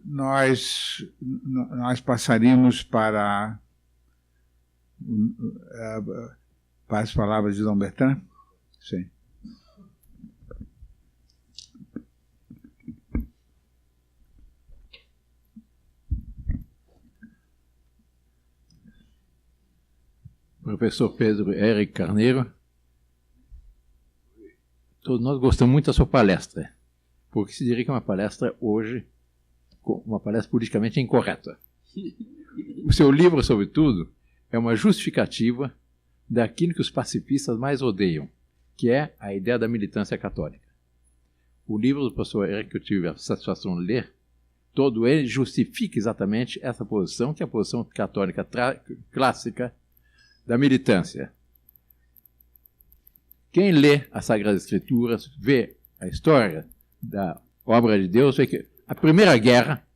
nós passaríamos para as palavras de Dom Bertrand? Sim. Professor Pedro Érico Carneiro, todos nós gostamos muito da sua palestra, porque se diria que é uma palestra hoje, uma palestra politicamente incorreta. O seu livro, sobretudo, é uma justificativa daquilo que os pacifistas mais odeiam, que é a ideia da militância católica. O livro do professor Érico, que eu tive a satisfação de ler, todo ele justifica exatamente essa posição, que é a posição católica clássica da militância. Quem lê as Sagradas Escrituras, vê a história da obra de Deus, vê que a primeira guerra,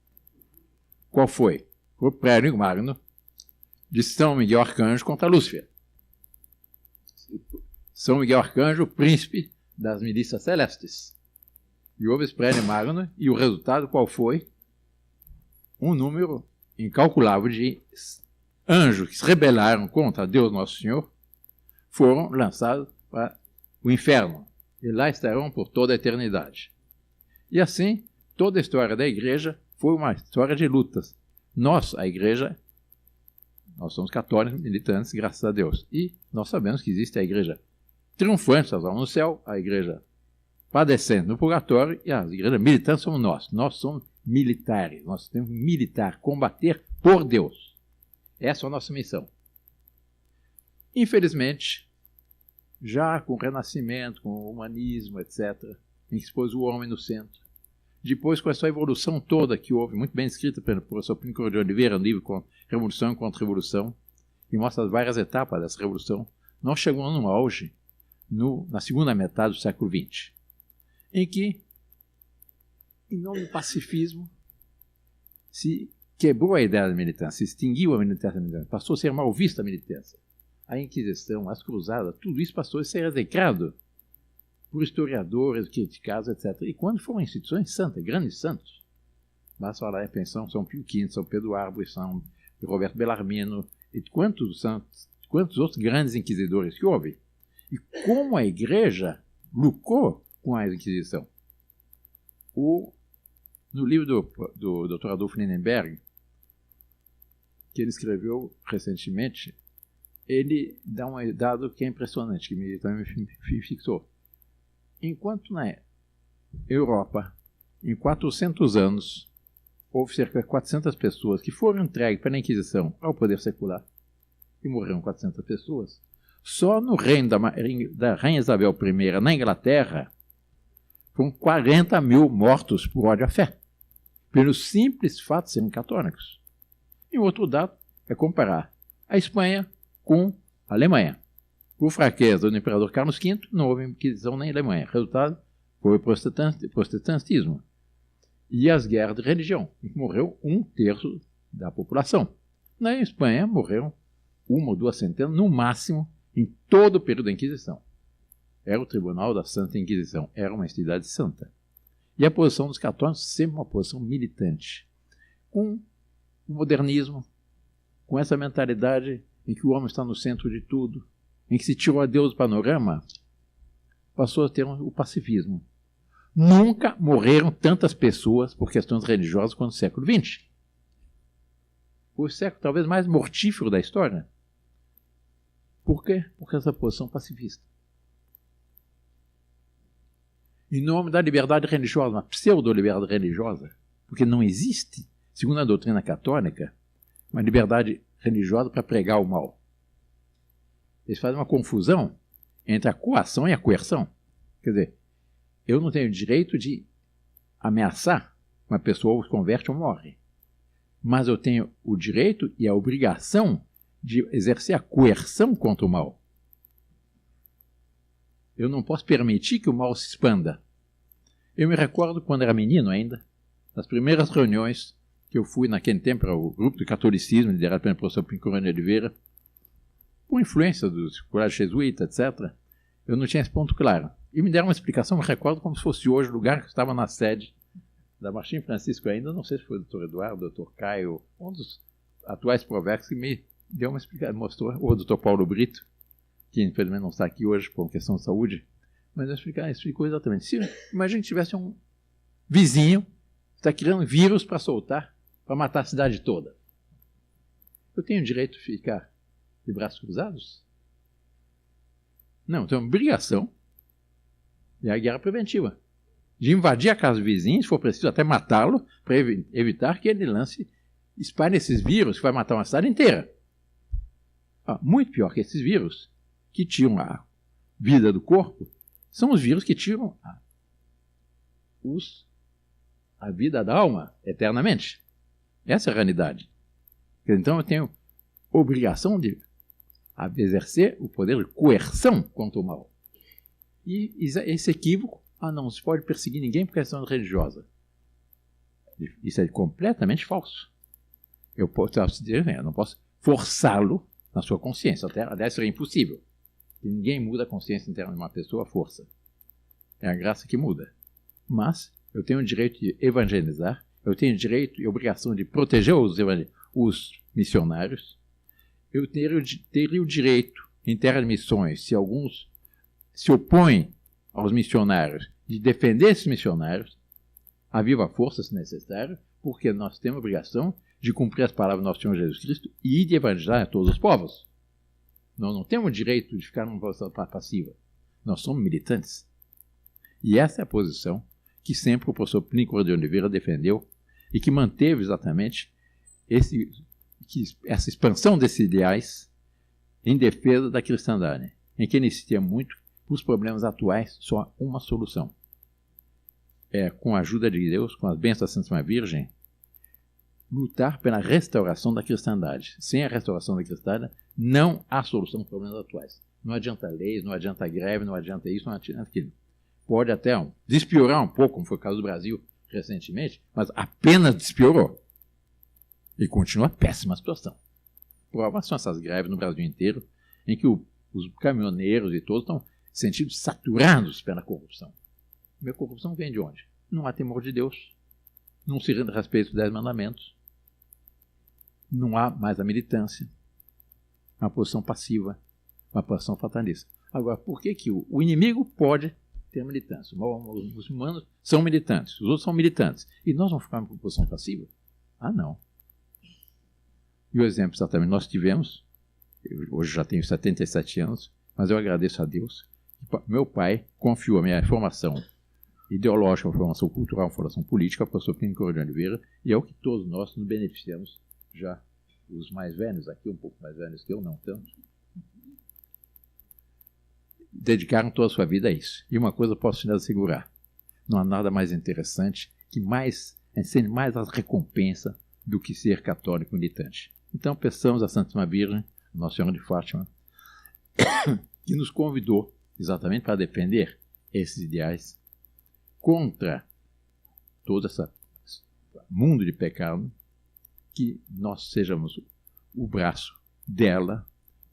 qual foi? Foi o Prédio Magno de São Miguel Arcanjo contra Lúcifer. São Miguel Arcanjo, príncipe das milícias celestes. E houve esse Prédio Magno, e o resultado qual foi? Um número incalculável de anjos que se rebelaram contra Deus Nosso Senhor foram lançados para o inferno. E lá estarão por toda a eternidade. E assim, toda a história da igreja foi uma história de lutas. Nós, a igreja, nós somos católicos, militantes, graças a Deus. E nós sabemos que existe a igreja triunfante, nós vamos no céu, a igreja padecendo no purgatório, e as igrejas militantes somos nós. Nós somos militares, nós temos que militar, combater por Deus. Essa é a nossa missão. Infelizmente, já com o Renascimento, com o humanismo, etc., em que se pôs o homem no centro, depois com essa evolução toda que houve, muito bem escrita pelo professor Pinco de Oliveira, no livro Revolução e Contra-Revolução, que mostra as várias etapas dessa revolução, nós chegamos num auge na segunda metade do século XX, em que, em nome do pacifismo, se quebrou a ideia da militância, se extinguiu a militância, passou a ser mal vista a militância. A Inquisição, as cruzadas, tudo isso passou a ser execrado por historiadores, criticados, etc. E quando foram instituições santas, grandes santos, basta falar em pensão São Pio V, São Pedro Árvore, São Roberto Bellarmino, e quantos outros grandes inquisidores que houve. E como a igreja lucrou com a Inquisição. No livro do Dr. Adolfo Lindenberg, que ele escreveu recentemente, ele dá um dado que é impressionante, que também me fixou. Enquanto na Europa, em 400 anos, houve cerca de 400 pessoas que foram entregues pela Inquisição ao poder secular, e morreram 400 pessoas, só no reino da Rainha Isabel I, na Inglaterra, foram 40 mil mortos por ódio à fé, pelo simples fato de serem católicos. E outro dado é comparar a Espanha com a Alemanha. Por fraqueza do imperador Carlos V, não houve Inquisição na Alemanha. O resultado foi o protestantismo. E as guerras de religião, em que morreu 1/3 da população. Na Espanha, morreram 1 ou 2 centenas, no máximo, em todo o período da Inquisição. Era o Tribunal da Santa Inquisição, era uma entidade santa. E a posição dos católicos sempre uma posição militante. Com o modernismo, com essa mentalidade em que o homem está no centro de tudo, em que se tirou a Deus do panorama, passou a ter o pacifismo. Nunca morreram tantas pessoas por questões religiosas quanto no século XX. Foi o século talvez mais mortífero da história. Por quê? Porque essa posição pacifista. Em nome da liberdade religiosa, uma pseudo-liberdade religiosa, porque não existe, segundo a doutrina católica, uma liberdade religiosa para pregar o mal. Eles fazem uma confusão entre a coação e a coerção. Quer dizer, eu não tenho direito de ameaçar uma pessoa que se converte ou morre. Mas eu tenho o direito e a obrigação de exercer a coerção contra o mal. Eu não posso permitir que o mal se expanda. Eu me recordo quando era menino ainda, nas primeiras reuniões que eu fui naquele tempo para o grupo de catolicismo, liderado pelo professor Pinco de Oliveira, por influência dos colégios jesuítas, etc., eu não tinha esse ponto claro. E me deram uma explicação, me recordo como se fosse hoje o lugar que estava na sede da Martim Francisco ainda, não sei se foi o Dr. Eduardo, o Dr. Caio, um dos atuais provectos que me deu uma explicação, mostrou, ou o Dr. Paulo Brito, que infelizmente não está aqui hoje por questão de saúde, mas explicou exatamente. Se imagine que tivesse um vizinho que está criando vírus para soltar, para matar a cidade toda. Eu tenho o direito de ficar de braços cruzados? Não, eu tenho uma obrigação, é a guerra preventiva, de invadir a casa do vizinho, se for preciso até matá-lo, para evitar que ele espalhe esses vírus que vai matar uma cidade inteira. Muito pior que esses vírus que tiram a vida do corpo, são os vírus que tiram a vida da alma eternamente. Essa é a realidade. Então eu tenho obrigação de exercer o poder de coerção contra o mal. E esse equívoco, não se pode perseguir ninguém por questão religiosa. Isso é completamente falso. Eu não posso forçá-lo na sua consciência. Aliás, seria impossível. Ninguém muda a consciência interna de uma pessoa à força. É a graça que muda. Mas eu tenho o direito de evangelizar, eu tenho o direito e obrigação de proteger os missionários. Eu teria o direito, em terra de missões, se alguns se opõem aos missionários, de defender esses missionários, a viva força, se necessário, porque nós temos a obrigação de cumprir as palavras do nosso Senhor Jesus Cristo e de evangelizar a todos os povos. Nós não temos o direito de ficar numa posição passiva. Nós somos militantes. E essa é a posição que sempre o professor Plínio Correia de Oliveira defendeu e que manteve exatamente essa expansão desses ideais em defesa da cristandade, em que ele insistia muito que os problemas atuais só há uma solução. Com a ajuda de Deus, com as bênçãos da Santíssima Virgem, lutar pela restauração da cristandade. Sem a restauração da cristandade, não há solução para os problemas atuais. Não adianta leis, não adianta greve, não adianta isso, não adianta aquilo. Pode até despiorar um pouco, como foi o caso do Brasil recentemente, mas apenas despiorou. E continua péssima a situação. Provas são essas greves no Brasil inteiro, em que os caminhoneiros e todos estão sentindo saturados pela corrupção. E a corrupção vem de onde? Não há temor de Deus. Não se rende respeito aos 10 mandamentos. Não há mais a militância. Uma posição passiva, uma posição fatalista. Agora, por que o inimigo pode ter militância? Os muçulmanos são militantes, os outros são militantes. E nós vamos ficar com posição passiva? Não. E o exemplo exatamente nós tivemos, hoje já tenho 77 anos, mas eu agradeço a Deus, que meu pai confiou a minha formação ideológica, a formação cultural, a formação política, ao professor Plínio Correia de Oliveira, e é o que todos nós nos beneficiamos já. Os mais velhos aqui, um pouco mais velhos que eu, não tanto, dedicaram toda a sua vida a isso. E uma coisa eu posso te assegurar, não há nada mais interessante que ensine mais a recompensa do que ser católico militante. Então peçamos à Santíssima Virgem, Nossa Senhora de Fátima, que nos convidou exatamente para defender esses ideais contra todo esse mundo de pecado, que nós sejamos o braço dela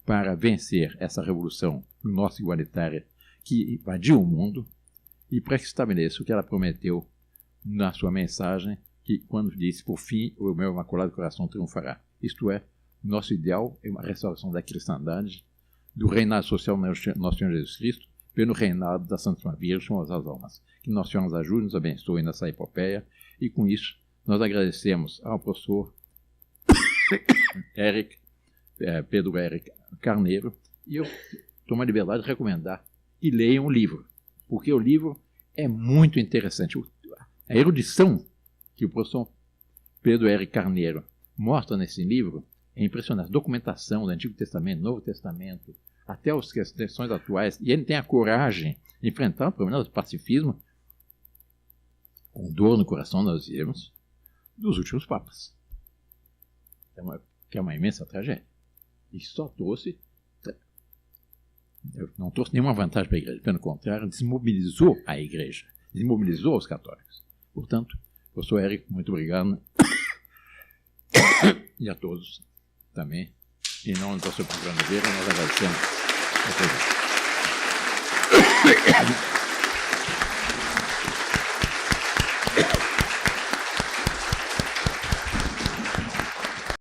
para vencer essa revolução nossa igualitária que invadiu o mundo e para que estabeleça o que ela prometeu na sua mensagem, que quando disse, por fim, o meu imaculado coração triunfará. Isto é, nosso ideal é uma restauração da cristandade, do reinado social do nosso Senhor Jesus Cristo, pelo reinado da Santíssima Virgem com as almas. Que Nosso Senhor nos ajude, nos abençoe nessa epopeia, e com isso nós agradecemos ao professor Pedro Eric Carneiro, e eu tomo a liberdade de recomendar que leiam o livro, porque o livro é muito interessante. A erudição que o professor Pedro Eric Carneiro mostra nesse livro é impressionante. Documentação do Antigo Testamento, Novo Testamento, até as questões atuais, e ele tem a coragem de enfrentar o problema do pacifismo com dor no coração, nós diremos, dos últimos papas. Que é uma imensa tragédia. E só não trouxe nenhuma vantagem para a igreja. Pelo contrário, desmobilizou a igreja. Desmobilizou os católicos. Portanto, professor Eric, muito obrigado. E a todos também. Em nome do professor Pedro Oliveira, nós agradecemos.